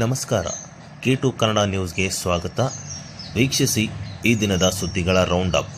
ನಮಸ್ಕಾರ. K2 ಕನ್ನಡ ನ್ಯೂಸ್ಗೆ ಸ್ವಾಗತ. ವೀಕ್ಷಿಸಿ ಈ ದಿನದ ಸುದ್ದಿಗಳ ರೌಂಡ್ ಅಪ್.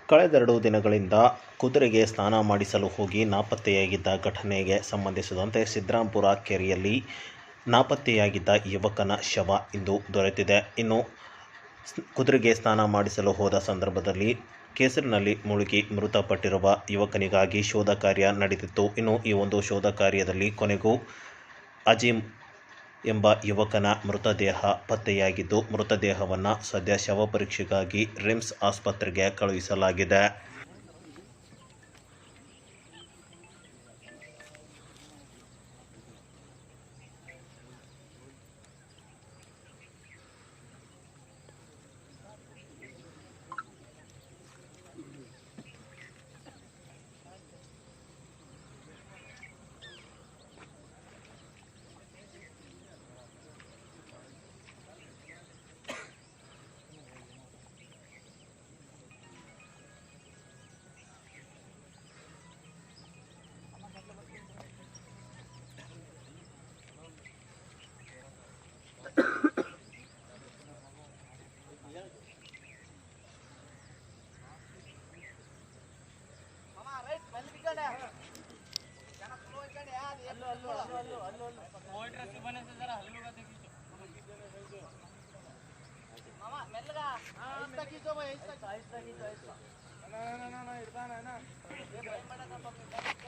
ಕಳೆದೆರಡು ದಿನಗಳಿಂದ ಕುದುರೆಗೆ ಸ್ನಾನ ಮಾಡಿಸಲು ಹೋಗಿ ನಾಪತ್ತೆಯಾಗಿದ್ದ ಘಟನೆಗೆ ಸಂಬಂಧಿಸಿದಂತೆ ಸಿದ್ರಾಂಪುರ ಕೆರೆಯಲ್ಲಿ ನಾಪತ್ತೆಯಾಗಿದ್ದ ಯುವಕನ ಶವ ಇಂದು ದೊರೆತಿದೆ. ಇನ್ನು ಕುದುರೆಗೆ ಸ್ನಾನ ಮಾಡಿಸಲು ಹೋದ ಸಂದರ್ಭದಲ್ಲಿ ಕೆಸರಿನಲ್ಲಿ ಮುಳುಗಿ ಮೃತಪಟ್ಟಿರುವ ಯುವಕನಿಗಾಗಿ ಶೋಧ ಕಾರ್ಯ ನಡೆದಿತ್ತು. ಇನ್ನು ಈ ಒಂದು ಶೋಧ ಕಾರ್ಯದಲ್ಲಿ ಕೊನೆಗೂ ಅಜೀಂ ಎಂಬ ಯುವಕನ ಮೃತದೇಹ ಪತ್ತೆಯಾಗಿದ್ದು, ಮೃತದೇಹವನ್ನು ಸದ್ಯ ಶವ ಪರೀಕ್ಷೆಗಾಗಿ ರಿಮ್ಸ್ ಆಸ್ಪತ್ರೆಗೆ ಕಳುಹಿಸಲಾಗಿದೆ.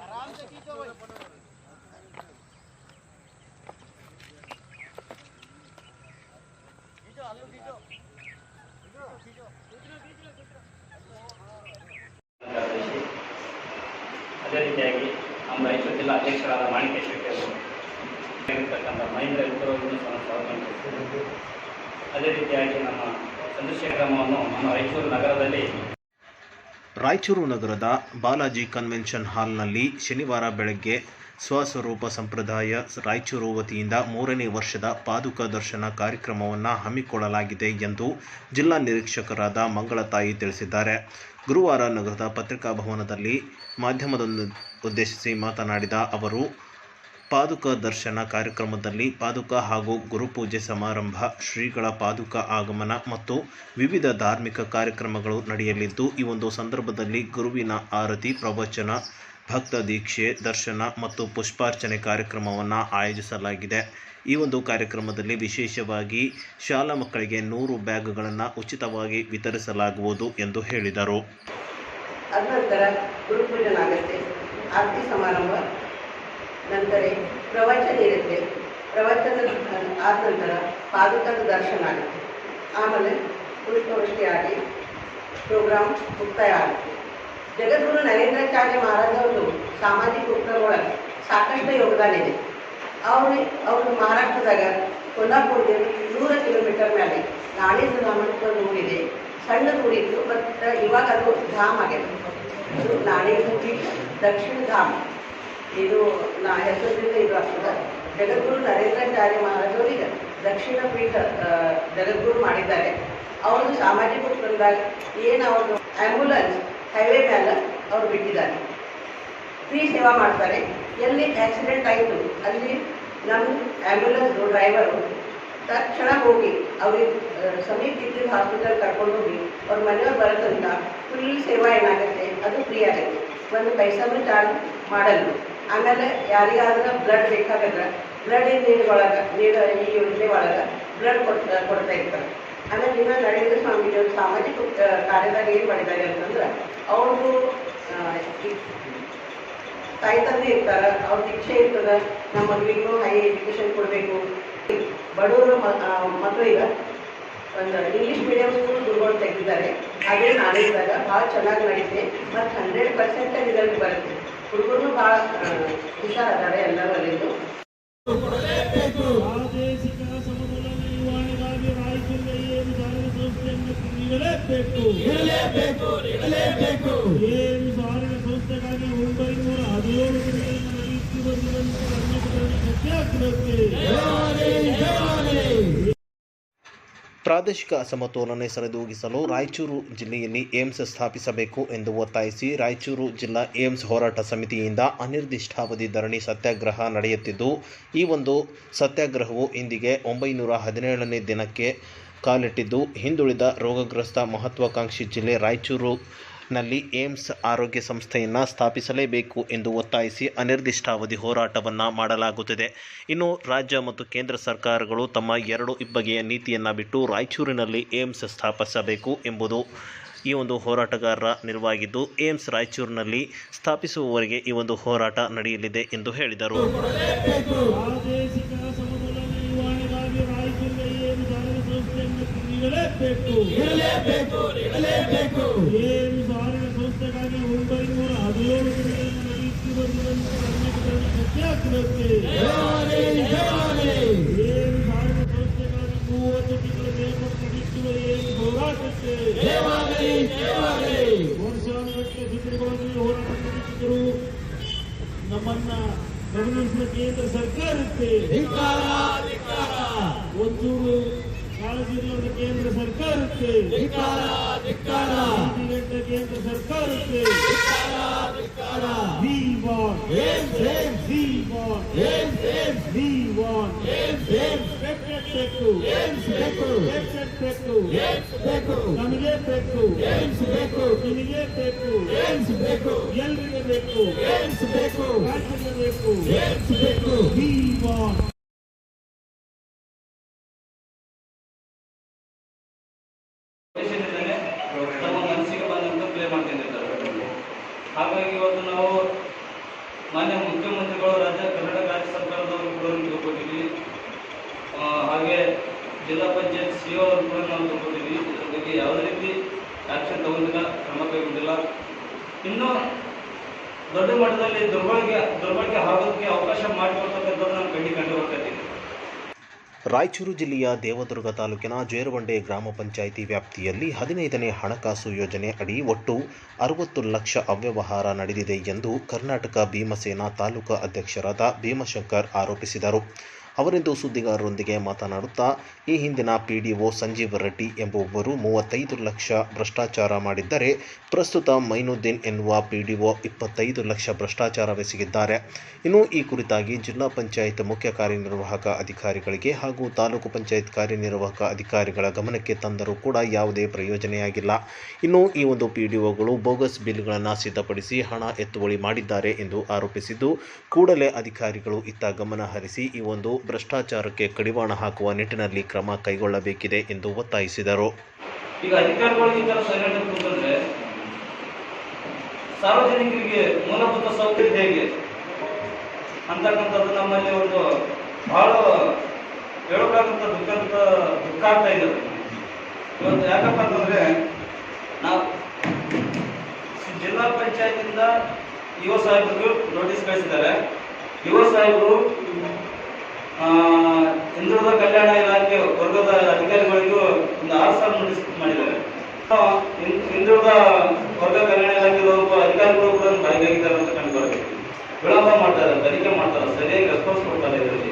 आराम से खींचो भाई। खींचो आलू खींचो ಅದೇ ರೀತಿಯಾಗಿ ನಮ್ಮ ರಾಯಚೂರು ಜಿಲ್ಲಾ ಅಧ್ಯಕ್ಷರಾದ ಮಾಣಿಕೇಶ್ವರ ಇರತಕ್ಕಂಥ ಮಹೇಂದ್ರ ಉತ್ತರವನ್ನು ಸ್ವಾಗತಿಸಿದರು. ಅದೇ ರೀತಿಯಾಗಿ ನಮ್ಮ ಚಂದ್ರಶೇಖರಮ್ಮನ್ನು ನಮ್ಮ ರಾಯಚೂರು ನಗರದ ಬಾಲಾಜಿ ಕನ್ವೆನ್ಷನ್ ಹಾಲ್ನಲ್ಲಿ ಶನಿವಾರ ಬೆಳಗ್ಗೆ ಸ್ವಸ್ವರೂಪ ಸಂಪ್ರದಾಯ ರಾಯಚೂರು ವತಿಯಿಂದ 3ನೇ ವರ್ಷದ ಪಾದುಕ ದರ್ಶನ ಕಾರ್ಯಕ್ರಮವನ್ನು ಹಮ್ಮಿಕೊಳ್ಳಲಾಗಿದೆ ಎಂದು ಜಿಲ್ಲಾ ನಿರೀಕ್ಷಕರಾದ ಮಂಗಳತಾಯಿ ತಿಳಿಸಿದ್ದಾರೆ. ಗುರುವಾರ ನಗರದ ಪತ್ರಿಕಾಭವನದಲ್ಲಿ ಮಾಧ್ಯಮದನ್ನು ಉದ್ದೇಶಿಸಿ ಮಾತನಾಡಿದ ಅವರು, ಪಾದುಕ ದರ್ಶನ ಕಾರ್ಯಕ್ರಮದಲ್ಲಿ ಪಾದುಕ ಹಾಗೂ ಗುರುಪೂಜೆ ಸಮಾರಂಭ, ಶ್ರೀಗಳ ಪಾದುಕ ಆಗಮನ ಮತ್ತು ವಿವಿಧ ಧಾರ್ಮಿಕ ಕಾರ್ಯಕ್ರಮಗಳು ನಡೆಯಲಿದ್ದು, ಈ ಒಂದು ಸಂದರ್ಭದಲ್ಲಿ ಗುರುವಿನ ಆರತಿ, ಪ್ರವಚನ, ಭಕ್ತ ದೀಕ್ಷೆ, ದರ್ಶನ ಮತ್ತು ಪುಷ್ಪಾರ್ಚನೆ ಕಾರ್ಯಕ್ರಮವನ್ನು ಆಯೋಜಿಸಲಾಗಿದೆ. ಈ ಒಂದು ಕಾರ್ಯಕ್ರಮದಲ್ಲಿ ವಿಶೇಷವಾಗಿ ಶಾಲಾ ಮಕ್ಕಳಿಗೆ 100 ಬ್ಯಾಗ್ಗಳನ್ನು ಉಚಿತವಾಗಿ ವಿತರಿಸಲಾಗುವುದು ಎಂದು ಹೇಳಿದರು. ಅನಂತರ ಗುರುಪೂಜನ ಆಗುತ್ತೆ, ಆರತಿ ಸಮಾರಂಭ, ನಂತರ ಪ್ರವಚನ ಇರುತ್ತೆ. ಪ್ರವಚನ ಆದ ನಂತರ ಪಾದುಕದ ದರ್ಶನ ಆಗುತ್ತೆ. ಆಮೇಲೆ ಪುಷ್ಪವೃಷ್ಟಿ ಆಗಿ ಪ್ರೋಗ್ರಾಮ್ ಮುಕ್ತಾಯ ಆಗುತ್ತೆ. ಜಗದ್ಗುರು ನರೇಂದ್ರಾಚಾರ್ಯ ಮಹಾರಾಜವರು ಸಾಮಾಜಿಕ ಉಪಕ್ರಮದೊಳಗೆ ಸಾಕಷ್ಟು ಯೋಗದಾನ ಇದೆ. ಅವರು ಮಹಾರಾಷ್ಟ್ರದಾಗ ಕೊಲ್ಲಾಪುರ್ಗೆ 100 ಕಿಲೋಮೀಟರ್ ಮೇಲೆ ನಾಣೇದ ಧಾಮಕ್ಕೆ ಊರಿದೆ. ಸಣ್ಣದು ಊರಿತ್ತು, ಬಟ್ ಇವಾಗ ಅದು ಧಾಮ್ ಆಗಿದೆ. ಇದು ನಾಣೇದ ಪೀಠ, ದಕ್ಷಿಣ ಧಾಮ್. ಇದು ಹೆಸರಿಂದ ಇದು ಆಗ್ತದೆ. ಜಗದ್ಗುರು ನರೇಂದ್ರಾಚಾರ್ಯ ಮಹಾರಾಜವರಿಗೆ ದಕ್ಷಿಣ ಪೀಠ ಜಗದ್ಗುರು ಮಾಡಿದ್ದಾರೆ. ಅವ್ರದ್ದು ಸಾಮಾಜಿಕ ಉಪಕ್ರಮದಾಗ ಏನು ಅವ್ರದ್ದು ಆ್ಯಂಬುಲೆನ್ಸ್ ಹೈವೇ ಮೇಲೆ ಅವ್ರು ಬಿಟ್ಟಿದ್ದಾರೆ. ಫ್ರೀ ಸೇವಾ ಮಾಡ್ತಾರೆ. ಎಲ್ಲಿ ಆಕ್ಸಿಡೆಂಟ್ ಆಯಿತು ಅಲ್ಲಿ ನಮ್ಮ ಆ್ಯಂಬುಲೆನ್ಸ್ ಡ್ರೈವರು ತಕ್ಷಣ ಹೋಗಿ ಅವ್ರಿಗೆ ಸಮೀಪ ಇದ್ದಿದ್ದ ಹಾಸ್ಪಿಟಲ್ ಕರ್ಕೊಂಡು ಹೋಗಿ ಅವ್ರ ಮನೆಯವ್ರು ಬರೋದ್ರಿಂದ ಫುಲ್ ಸೇವಾ ಏನಾಗುತ್ತೆ ಅದು ಫ್ರೀ ಆಗುತ್ತೆ. ಒಂದು ಪೈಸಾನು ಚಾರ್ಜ್ ಮಾಡಲ್ಲ. ಆಮೇಲೆ ಯಾರಿಗಾದ್ರೆ ಬ್ಲಡ್ ಬೇಕಾಗಿದ್ರೆ ಬ್ಲಡ್ ನೀರು ಈ ಯೋಜನೆ ಒಳಗೆ ಬ್ಲಡ್ ಕೊಡ್ತಾ ಇರ್ತಾರೆ. ಆಮೇಲೆ ದಿನ ನರೇಂದ್ರ ಸ್ವಾಮೀಜಿಯವರು ಸಾಮಾಜಿಕ ಕಾರ್ಯದಾಗ ಏನು ಮಾಡಿದ್ದಾರೆ ಅಂತಂದ್ರೆ ಅವ್ರದ್ದು ತಾಯಿ ತಂದೆ ಇರ್ತಾರ, ಅವ್ರ ಇಚ್ಛೆ ಇರ್ತದ ನಮ್ಮ ಮಗಳಿಗೂ ಹೈ ಎಜುಕೇಶನ್ ಕೊಡಬೇಕು. ಬಡವರು ಮಕ್ಕಳಿಗೆ ಒಂದು ಇಂಗ್ಲೀಷ್ ಮೀಡಿಯಂ ಸ್ಕೂಲ್ ಗುರುಗಳು ತೆಗೆದಿದ್ದಾರೆ. ಅದೇ ನಾಳಿದ್ದಾಗ ಭಾಳ ಚೆನ್ನಾಗಿ ನಡೀತೆ ಮತ್ತು 100% ರಿಸಲ್ಟ್ ಬರುತ್ತೆ. ಹುಡುಗರು ಭಾಳ ಹುಷಾರಿದ್ದಾರೆ ಎಲ್ಲರಲ್ಲಿದ್ದು. ಪ್ರಾದೇಶಿಕ ಸಮತೋಲನ ನಿರ್ವಹಣೆಗಾಗಿ ರಾಯಚೂರಿನ ಏನು ಸಾರಿಗೆ ಸಂಸ್ಥೆಯನ್ನು ನೀಡಲೇಬೇಕು. ಏನು ಸಾರಿಗೆ ಸಂಸ್ಥೆಗಾಗಿ 917 ದಿನಗಳಿಂದ ನಡೆಯುತ್ತಿರುವಂತಹ ಕರ್ನಾಟಕದಲ್ಲಿ ಸತ್ಯಾಗ್ರಹಕ್ಕೆ ಪ್ರಾದೇಶಿಕ ಅಸಮತೋಲನೆ ಸರಿದೂಗಿಸಲು ರಾಯಚೂರು ಜಿಲ್ಲೆಯಲ್ಲಿ ಏಮ್ಸ್ ಸ್ಥಾಪಿಸಬೇಕು ಎಂದು ಒತ್ತಾಯಿಸಿ ರಾಯಚೂರು ಜಿಲ್ಲಾ ಏಮ್ಸ್ ಹೋರಾಟ ಸಮಿತಿಯಿಂದ ಅನಿರ್ದಿಷ್ಟಾವಧಿ ಧರಣಿ ಸತ್ಯಾಗ್ರಹ ನಡೆಯುತ್ತಿದ್ದು, ಈ ಒಂದು ಸತ್ಯಾಗ್ರಹವು ಇಂದಿಗೆ 917ನೇ ದಿನಕ್ಕೆ ಕಾಲಿಟ್ಟಿದ್ದು, ಹಿಂದುಳಿದ ರೋಗಗ್ರಸ್ತ ಮಹತ್ವಾಕಾಂಕ್ಷಿ ಜಿಲ್ಲೆ ರಾಯಚೂರಿನಲ್ಲಿ ಏಮ್ಸ್ ಆರೋಗ್ಯ ಸಂಸ್ಥೆಯನ್ನು ಸ್ಥಾಪಿಸಲೇಬೇಕು ಎಂದು ಒತ್ತಾಯಿಸಿ ಅನಿರ್ದಿಷ್ಟಾವಧಿ ಹೋರಾಟವನ್ನು ಮಾಡಲಾಗುತ್ತಿದೆ. ಇನ್ನು ರಾಜ್ಯ ಮತ್ತು ಕೇಂದ್ರ ಸರ್ಕಾರಗಳು ತಮ್ಮ ಎರಡು ಇಬ್ಬಗೆಯ ನೀತಿಯನ್ನು ಬಿಟ್ಟು ರಾಯಚೂರಿನಲ್ಲಿ ಏಮ್ಸ್ ಸ್ಥಾಪಿಸಬೇಕು ಎಂಬುದು ಈ ಒಂದು ಹೋರಾಟಗಾರರ ನಿಲುವಾಗಿದ್ದು, ಏಮ್ಸ್ ರಾಯಚೂರಿನಲ್ಲಿ ಸ್ಥಾಪಿಸುವವರೆಗೆ ಈ ಒಂದು ಹೋರಾಟ ನಡೆಯಲಿದೆ ಎಂದು ಹೇಳಿದರು. ಪ್ರಾದೇಶಿಕ ಸಮತೋಲನ ನಿರ್ವಹಣೆಗಾಗಿ ರಾಯಚೂರಿನ ಏನು ಸಾರಿಗೆ ಸಂಸ್ಥೆಯನ್ನು ನೀಡಲೇಬೇಕು. ಏನು ಸಾರಿಗೆ ಸಂಸ್ಥೆಗಾಗಿ 917 ದಿನಗಳಿಂದ ನಡೆಯುತ್ತಿರುವಂತಹ ಕರ್ನಾಟಕದಲ್ಲಿ ಸತ್ಯಾಗ್ರಹಕ್ಕೆ ಏನು ಸಾರಿಗೆ ಸಂಸ್ಥೆಗಾಗಿ 30 ತಿಂಗಳ ನೇಮಕ ನಡೆಸುವ ಏನು ಹೋರಾಟಕ್ಕೆ ವರ್ಷಾನುಗಟ್ಟಲೆ ಸುದ್ದಿಗಳಲ್ಲಿ ಹೋರಾಟ ನಡೆಸಿದರು. ನಮ್ಮನ್ನ ಗಮನಿಸಿದ ಕೇಂದ್ರ ಸರ್ಕಾರಕ್ಕೆ ಒಂಚೂರು ಕಾಳಜಿಲ್ಲದ ಕೇಂದ್ರ ಸರ್ಕಾರಕ್ಕೆ ಕೇಂದ್ರ ಸರ್ಕಾರಕ್ಕೆ ನಮಗೆ ಬೇಕು, ನಿಮಗೆ ಬೇಕು, ಎಲ್ರಿಗೆ ಬೇಕು, ರಾಜ್ಯಕ್ಕೆ ಬೇಕು. ತಮ್ಮ ಮನಸ್ಸಿಗೆ ಬಂದಂತ ಪ್ಲೇ ಮಾಡ್ತಿರ್ತಾರೆ. ಹಾಗಾಗಿ ಇವತ್ತು ನಾವು ಮಾನ್ಯ ಮುಖ್ಯಮಂತ್ರಿಗಳು ಕರ್ನಾಟಕ ರಾಜ್ಯ ಸರ್ಕಾರದವರು ಕೂಡ ತಿಳ್ಕೊಟ್ಟಿದ್ವಿ. ಹಾಗೆ ಜಿಲ್ಲಾ ಪಂಚಾಯತ್ ಸಿಒ ಅವರು ಕೂಡ ನಾವು ತಿಳ್ಕೊಟ್ಟಿದ್ವಿ. ಇದ್ರ ಬಗ್ಗೆ ಯಾವುದೇ ರೀತಿ ಆ್ಯಕ್ಷನ್ ತಗೊಂಡಿಲ್ಲ, ಕ್ರಮ ಕೈಗೊಂಡಿಲ್ಲ. ಇನ್ನೂ ದೊಡ್ಡ ಮಟ್ಟದಲ್ಲಿ ದುರ್ಬಳಕೆ ಆಗೋದಕ್ಕೆ ಅವಕಾಶ ಮಾಡಿಕೊಡ್ತಕ್ಕಂಥದ್ದು ನಾನು ಕಂಡು ಬರ್ತಾ ಇದ್ದೀನಿ. ರಾಯಚೂರು ಜಿಲ್ಲೆಯ ದೇವದುರ್ಗ ತಾಲೂಕಿನ ಜೇರವಂಡೆ ಗ್ರಾಮ ಪಂಚಾಯಿತಿ ವ್ಯಾಪ್ತಿಯಲ್ಲಿ 15ನೇ ಹಣಕಾಸು ಯೋಜನೆ ಅಡಿ ಒಟ್ಟು 60 ಲಕ್ಷ ಅವ್ಯವಹಾರ ನಡೆದಿದೆ ಎಂದು ಕರ್ನಾಟಕ ಭೀಮಸೇನಾ ತಾಲೂಕು ಅಧ್ಯಕ್ಷರಾದ ಭೀಮಶಂಕರ್ ಆರೋಪಿಸಿದರು. ಅವರಿಂದು ಸುದ್ದಿಗಾರರೊಂದಿಗೆ ಮಾತನಾಡುತ್ತಾ, ಈ ಹಿಂದಿನ ಪಿಡಿಒ ಸಂಜೀವ್ ರೆಡ್ಡಿ ಎಂಬುವವರು 35 ಲಕ್ಷ ಭ್ರಷ್ಟಾಚಾರ ಮಾಡಿದ್ದರೆ, ಪ್ರಸ್ತುತ ಮೈನುದ್ದೀನ್ ಎನ್ನುವ ಪಿಡಿಒ 25 ಲಕ್ಷ ಭ್ರಷ್ಟಾಚಾರವೆಸಗಿದ್ದಾರೆ. ಇನ್ನು ಈ ಕುರಿತಾಗಿ ಜಿಲ್ಲಾ ಪಂಚಾಯತ್ ಮುಖ್ಯ ಕಾರ್ಯನಿರ್ವಾಹಕ ಅಧಿಕಾರಿಗಳಿಗೆ ಹಾಗೂ ತಾಲೂಕು ಪಂಚಾಯತ್ ಕಾರ್ಯನಿರ್ವಾಹಕ ಅಧಿಕಾರಿಗಳ ಗಮನಕ್ಕೆ ತಂದರೂ ಕೂಡ ಯಾವುದೇ ಪ್ರಯೋಜನೆಯಾಗಿಲ್ಲ. ಇನ್ನು ಈ ಒಂದು ಪಿಡಿಒಗಳು ಬೋಗಸ್ ಬಿಲ್ಗಳನ್ನು ಸಿದ್ಧಪಡಿಸಿ ಹಣ ಎತ್ತುವಳಿ ಮಾಡಿದ್ದಾರೆ ಎಂದು ಆರೋಪಿಸಿದ್ದು, ಕೂಡಲೇ ಅಧಿಕಾರಿಗಳು ಇತ್ತ ಗಮನ ಹರಿಸಿ ಈ ಒಂದು ಭ್ರಷ್ಟಾಚಾರಕ್ಕೆ ಕಡಿವಾಣ ಹಾಕುವ ನಿಟ್ಟಿನಲ್ಲಿ ಕ್ರಮ ಕೈಗೊಳ್ಳಬೇಕಿದೆ ಎಂದು ಒತ್ತಾಯಿಸಿದರು. ಈಗ ಅಧಿಕಾರಿಗಳು ಈ ತರ ಸೈಲೆಂಟ್ ಕೂತ್ಕೊಂಡ್ರೆ ಸಾರ್ವಜನಿಕರಿಗೆ ಮೂಲಭೂತ ಸೌಕರ್ಯ ಹೇಗೆ ಅಂತಕ್ಕಂಥದ್ದು ನಮ್ಮಲ್ಲಿ ಒಂದು ಬಹಳ ಹೇಳೋಕ್ಕಾಗಂತ ದುಃಖ ಆಗ್ತಾ ಇದೆ ಇವತ್ತು. ಯಾಕಪ್ಪ ಅಂತಂದ್ರೆ ನಾವು ಜಿಲ್ಲಾ ಪಂಚಾಯತಿಂದ ಯುವ ಸಾಹೇಬರು ನೋಟಿಸ್ ಕಳಿಸಿದ್ದಾರೆ. ಯುವ ಸಾಹೇಬರು ಹಿಂದುಳಿದ ಕಲ್ಯಾಣ ಇಲಾಖೆ ವರ್ಗದ ಅಧಿಕಾರಿಗಳಿಗೂ ಒಂದು 6 ಸಾವಿರ ನೋಟಿಸ್ ಮಾಡಿದ್ದಾರೆ. ಹಿಂದುಳಿದ ವರ್ಗ ಕಲ್ಯಾಣ ಇಲಾಖೆ ಅಧಿಕಾರಿಗಳು ಕೂಡ ಬಾಯಿಗಾಗಿದ್ದಾರೆ ಅಂತ ಕಂಡು ಬರುತ್ತೆ. ವಿಳಂಬ ಮಾಡ್ತಾರೆ, ತನಿಖೆ ಮಾಡ್ತಾರೆ, ಸರಿಯಾಗಿ ರೆಸ್ಪಾನ್ಸ್ ಕೊಡ್ತಾರೆ. ಇದರಲ್ಲಿ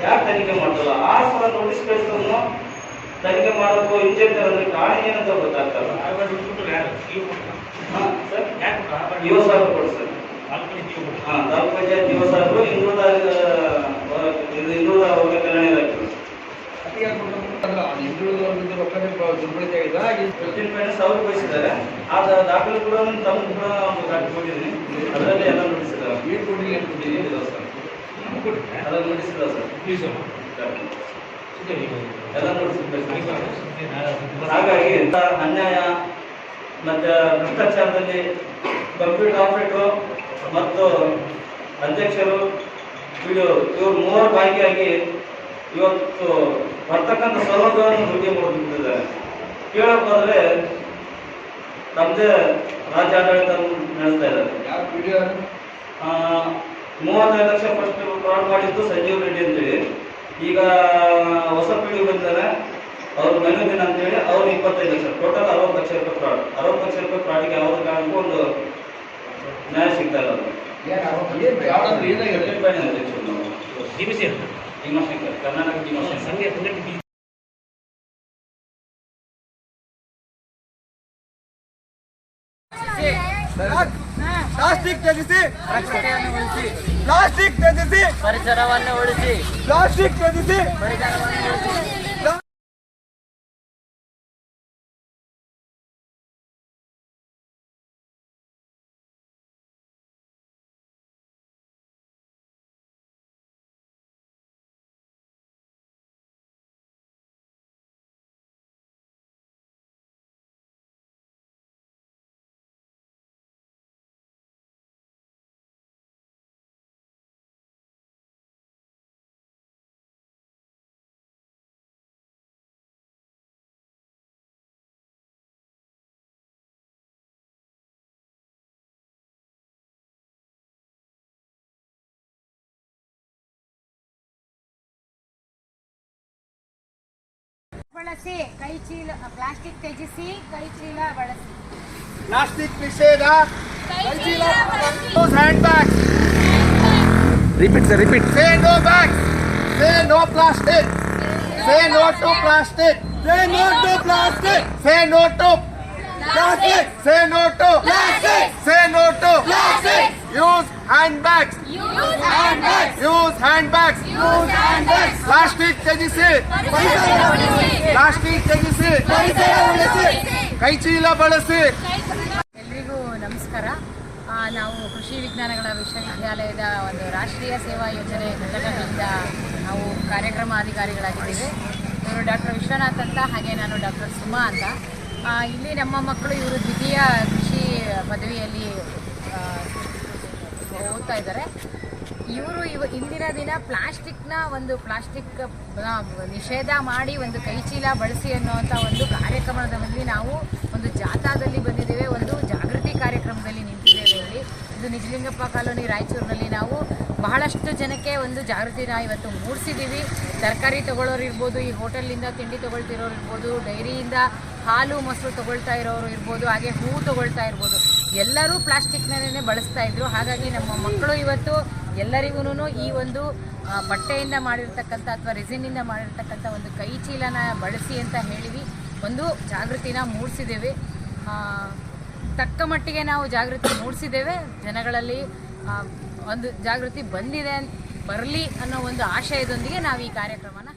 ಯಾಕೆ ತನಿಖೆ ಮಾಡ್ತಾರಲ್ಲ? 6 ಸಾವಿರ ನೋಟಿಸ್ ಕಳಿಸೋದನ್ನು ತನಿಖೆ ಮಾಡೋಕ್ಕೂ ಇಂಜೆಕ್ಟರ್ ಅಂದ್ರೆ ಕಾರಣ ಏನಂತ ಗೊತ್ತಾಗ್ತಲ್ಲ. ಯುವ ಸಾಹೇಬರು ಕೊಡ್ತಾರೆ. ತಾಲೂಕು ಪಂಚಾಯತ್ ಯುವ ಸಾಹೇಬರು ಹಿಂದುಳಿದ ವರ್ಗ ಕಲ್ಯಾಣ ಇಲಾಖೆ ಅವ್ರು ಬಯಸಿದ್ದಾರೆ. ಆ ದಾಖಲೆ ಕೂಡ ತಮ್ಮ ಕೂಡ ದಾಖಲೆ ಕೊಟ್ಟಿದ್ದೀನಿ. ಅದರಲ್ಲಿ ಎಲ್ಲ ನೋಟಿಸಿದ್ದಾರೆ. ಅದನ್ನು ನೋಟಿಸಿದ ಸರ್ ಎಲ್ಲ ನೋಟಿಸಿದ್ದಾರೆ. ಹಾಗಾಗಿ ಅನ್ಯಾಯ ಮತ್ತೆ ಭ್ರಷ್ಟಾಚಾರದಲ್ಲಿ ಕಂಪ್ಯೂಟರ್ ಆಪರೇಟರ್ ಮತ್ತು ಅಧ್ಯಕ್ಷರು ವಿಡಿಯೋ ಇವರು ಮೂವರು ಭಾಗಿಯಾಗಿ ಇವತ್ತು ಬರ್ತಕ್ಕಂಥ ಸೌಲಭ್ಯವನ್ನು ವೃದ್ಧಿ ಮಾಡಿದ್ದಾರೆ. ಕೇಳಕ್ಕೆ ಹೋದರೆ ನಮ್ಮದೇ ರಾಜ್ಯ ಆಡಳಿತ ನಡೆಸ್ತಾ ಇದ್ದಾರೆ. 35 ಲಕ್ಷ ಫಸ್ಟ್ ಫ್ರಾಡ್ ಮಾಡಿದ್ದು ಸಂಜೀವ್ ರೆಡ್ಡಿ ಅಂತೇಳಿ, ಈಗ ಹೊಸ ಪೀಳಿಗೆ ಬಂದಿದ್ದಾರೆ ಅವ್ರು ಮೆನುದಿನ ಅಂತೇಳಿ ಅವ್ರು 25 ಲಕ್ಷ, ಟೋಟಲ್ 60 ಲಕ್ಷ ರೂಪಾಯಿ ಫ್ರಾಡ್. 60 ಲಕ್ಷ ರೂಪಾಯಿ ಫ್ರಾಡಿಗೆ ಯಾವುದೇ ಕಾರಣಕ್ಕೂ ಒಂದು ನ್ಯಾಯ ಸಿಗ್ತಾ ಇಲ್ಲ. ಭೀಮಶಂಕರ್ ಕರ್ನಾಟಕ ಭೀಮಶಂಕರ್ ಪ್ಲಾಸ್ಟಿಕ್ ತ್ಯಜಿಸಿ, ಪ್ಲಾಸ್ಟಿಕ್ ತ್ಯಜಿಸಿ, ಪರಿಸರವನ್ನು ಉಳಿಸಿ, ಪ್ಲಾಸ್ಟಿಕ್ ತ್ಯಜಿಸಿ. ಪರಿಸರವನ್ನು ಉಳಿಸಿ. ಬಳಸಿ ಕೈ ಚೀಲ, ಪ್ಲಾಸ್ಟಿಕ್ ತ್ಯಜಿಸಿ ಕೈ ಚೀಲ ಬಳಸಿ. ಪ್ಲಾಸ್ಟಿಕ್ ನಿಷೇಧ, ಕೈ ಚೀಲ, use hand bag. Repeat Say no bags. Say no plastic. Say no to plastic. Say no to plastic. Say no to plastic. Say no to plastic. Say no to plastic. Use handbags. Use handbags. Use handbags. Use handbags. Plastic ತ್ಯಜಿಸಿ, ಪರಿಸರ ಉಳಿಸಿ. Plastic ತ್ಯಜಿಸಿ, ಪರಿಸರ ಉಳಿಸಿ. ಕೈ ಚೀಲ ಬಳಸಿ. ಎಲ್ರಿಗೂ ನಮಸ್ಕಾರ. ನಾವು ಕೃಷಿ ವಿಜ್ಞಾನಗಳ ವಿಶ್ವವಿದ್ಯಾಲಯದ ಒಂದು ರಾಷ್ಟ್ರೀಯ ಸೇವಾ ಯೋಜನೆ ಘಟಕದಿಂದ ನಾವು ಕಾರ್ಯಕ್ರಮ ಅಧಿಕಾರಿಗಳಾಗಿದ್ದೇವೆ. ಇವರು ಡಾಕ್ಟರ್ ವಿಶ್ವನಾಥ್ ಅಂತ, ಹಾಗೆ ನಾನು ಡಾಕ್ಟರ್ ಸುಮಾ ಅಂತ. ಇಲ್ಲಿ ನಮ್ಮ ಮಕ್ಕಳು ಇವರು ದ್ವಿತೀಯ ಕೃಷಿ ಪದವಿಯಲ್ಲಿ ಓದ್ತಾ ಇದ್ದಾರೆ. ಇವರು ಇಂದಿನ ದಿನ ಪ್ಲಾಸ್ಟಿಕ್ ನಿಷೇಧ ಮಾಡಿ ಒಂದು ಕೈಚೀಲ ಬಳಸಿ ಅನ್ನುವಂಥ ಒಂದು ಕಾರ್ಯಕ್ರಮದಲ್ಲಿ ನಾವು ಒಂದು ಜಾಥಾದಲ್ಲಿ ಬಂದಿದ್ದೇವೆ, ಒಂದು ಜಾಗೃತಿ ಕಾರ್ಯಕ್ರಮದಲ್ಲಿ ನಿಂತಿದ್ದೇವೆ. ಇಲ್ಲಿ ಇದು ನಿಜಲಿಂಗಪ್ಪ ಕಾಲೋನಿ ರಾಯಚೂರಿನಲ್ಲಿ ನಾವು ಬಹಳಷ್ಟು ಜನಕ್ಕೆ ಒಂದು ಜಾಗೃತಿನ ಇವತ್ತು ಮೂಡಿಸಿದ್ದೀವಿ. ತರಕಾರಿ ತೊಗೊಳ್ಳೋರು ಇರ್ಬೋದು, ಈ ಹೋಟೆಲಿಂದ ತಿಂಡಿ ತೊಗೊಳ್ತಿರೋರು ಇರ್ಬೋದು, ಡೈರಿಯಿಂದ ಹಾಲು ಮೊಸರು ತೊಗೊಳ್ತಾ ಇರೋರು ಇರ್ಬೋದು, ಹಾಗೆ ಹೂವು ತೊಗೊಳ್ತಾ ಇರ್ಬೋದು, ಎಲ್ಲರೂ ಪ್ಲಾಸ್ಟಿಕ್ನೇ ಬಳಸ್ತಾ ಇದ್ರು. ಹಾಗಾಗಿ ನಮ್ಮ ಮಕ್ಕಳು ಇವತ್ತು ಎಲ್ಲರಿಗೂ ಈ ಒಂದು ಬಟ್ಟೆಯಿಂದ ಮಾಡಿರ್ತಕ್ಕಂಥ ಅಥವಾ ರೆಸಿನಿಂದ ಮಾಡಿರ್ತಕ್ಕಂಥ ಒಂದು ಕೈ ಚೀಲನ ಬಳಸಿ ಅಂತ ಹೇಳಿವಿ ಒಂದು ಜಾಗೃತಿನ ಮೂಡಿಸಿದ್ದೇವೆ. ತಕ್ಕ ಮಟ್ಟಿಗೆ ನಾವು ಜಾಗೃತಿ ಮೂಡಿಸಿದ್ದೇವೆ. ಜನಗಳಲ್ಲಿ ಒಂದು ಜಾಗೃತಿ ಬರಲಿ ಅನ್ನೋ ಒಂದು ಆಶಯದೊಂದಿಗೆ ನಾವು ಈ ಕಾರ್ಯಕ್ರಮನ